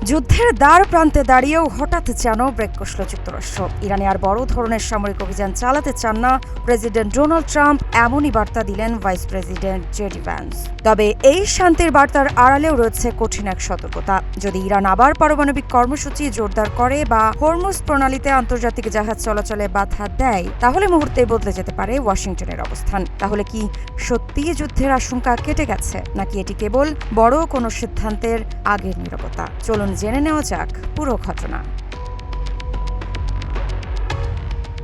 যুদ্ধের দ্বার প্রান্তে দাঁড়িয়েও হঠাৎ যেন ব্রেক কষল যুক্তরাষ্ট্র। ইরানে আর বড় ধরনের সামরিক অভিযান চালাতে চান না প্রেসিডেন্ট ডোনাল্ড ট্রাম্প, এমনই বার্তা দিলেন ভাইস প্রেসিডেন্ট জেডি ভ্যান্স। তবে এই শান্তির বার্তার আড়ালেও রয়েছে কঠিন এক সতর্কতা। যদি ইরান আবার পারমাণবিক কর্মসূচি জোরদার করে বা হরমুজ প্রণালীতে আন্তর্জাতিক জাহাজ চলাচলে বাধা দেয়, তাহলে মুহূর্তেই বদলে যেতে পারে ওয়াশিংটনের অবস্থান। তাহলে কি সত্যিই যুদ্ধের আশঙ্কা কেটে গেছে, নাকি এটি কেবল বড় কোনো সিদ্ধান্তের আগের নীরবতা? চলুন জেনে নেওয়া যাক পুরো ঘটনা।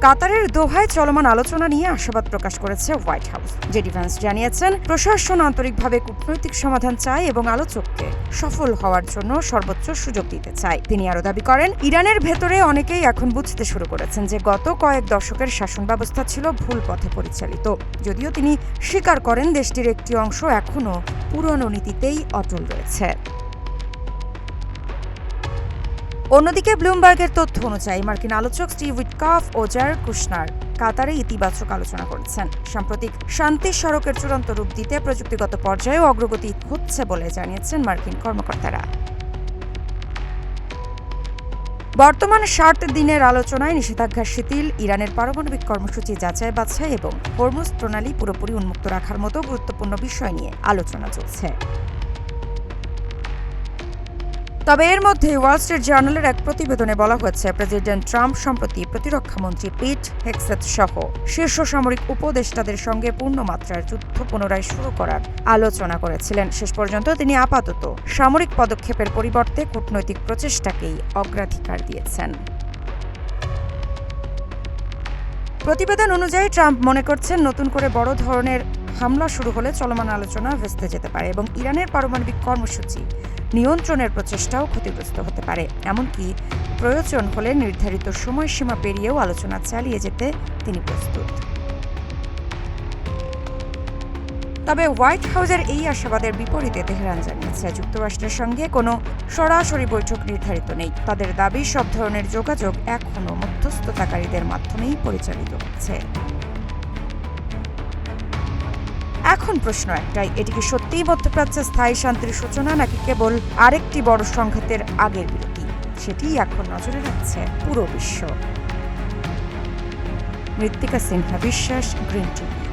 কাতারের দোহায় চলমান আলোচনা নিয়ে আশাবাদ প্রকাশ করেছে হোয়াইট হাউস। জেডি ভ্যান্স জানিয়েছেন, প্রশাসন আন্তরিকভাবে কূটনৈতিক সমাধান চায় এবং আলোচককে সফল হওয়ার জন্য সর্বোচ্চ সুযোগ দিতে চায়। তিনি আরও দাবি করেন, ইরানের ভেতরে অনেকেই এখন বুঝতে শুরু করেছেন যে গত কয়েক দশকের শাসন ব্যবস্থা ছিল ভুল পথে পরিচালিত। যদিও তিনি স্বীকার করেন, দেশটির একটি অংশ এখনও পুরনো নীতিতেই অটল রয়েছে। অন্যদিকে ব্লুমবার্গের তথ্য অনুযায়ী মার্কিন আলোচক স্টিভ উইটকফ ও জারেড কুশনার কাতারে ইতিবাচক আলোচনা করেছেন। সাম্প্রতিক শান্তি সড়কের চূড়ান্ত রূপ দিতে প্রযুক্তিগত পর্যায়েও অগ্রগতি হচ্ছে বলে জানিয়েছেন মার্কিন কর্মকর্তারা। বর্তমান ৬০ দিনের আলোচনায় নিষেধাজ্ঞা শিথিল, ইরানের পারমাণবিক কর্মসূচি যাচাই বাছাই এবং হরমুজ প্রণালী পুরোপুরি উন্মুক্ত রাখার মতো গুরুত্বপূর্ণ বিষয় নিয়ে আলোচনা চলছে। তবে এর মধ্যে ওয়াল স্ট্রিট জার্নালের এক প্রতিবেদনে বলা হয়েছে, প্রেসিডেন্ট ট্রাম্প সম্প্রতি প্রতিরক্ষামন্ত্রী পিট হেগসেথ সহ শীর্ষ সামরিক উপদেষ্টাদের সঙ্গে পূর্ণমাত্রার যুদ্ধ পুনরায় শুরু করার আলোচনা করেছিলেন। শেষ পর্যন্ত তিনি আপাতত সামরিক পদক্ষেপের পরিবর্তে কূটনৈতিক প্রচেষ্টাকেই অগ্রাধিকার দিয়েছেন। প্রতিবেদন অনুযায়ী ট্রাম্প মনে করছেন, নতুন করে বড় ধরনের হামলা শুরু হলে চলমান আলোচনা ভেস্তে যেতে পারে এবং ইরানের পারমাণবিক কর্মসূচি নিয়ন্ত্রণের প্রচেষ্টাও ক্ষতিগ্রস্ত হতে পারে। এমনকি প্রয়োজন হলে নির্ধারিত সময়সীমা পেরিয়েও আলোচনা চালিয়ে যেতে তিনি প্রস্তুত। তবে হোয়াইট হাউসের এই আশাবাদের বিপরীতে তেহরান জানিয়েছে, যুক্তরাষ্ট্রের সঙ্গে কোনো সরাসরি বৈঠক নির্ধারিত নেই। তাদের দাবি, সব ধরনের যোগাযোগ এখনও মধ্যস্থতাকারীদের মাধ্যমেই পরিচালিত হচ্ছে। এখন প্রশ্ন একটাই, এটি কি সত্যিই মধ্যপ্রাচ্যে স্থায়ী শান্তির সূচনা, নাকি কেবল আরেকটি বড় সংঘাতের আগের বিরতি? সেটিই এখন নজরে রাখছে পুরো বিশ্ব। মৃত্তিকা সিনহা বিশ্বাস, গ্রিন টিভি।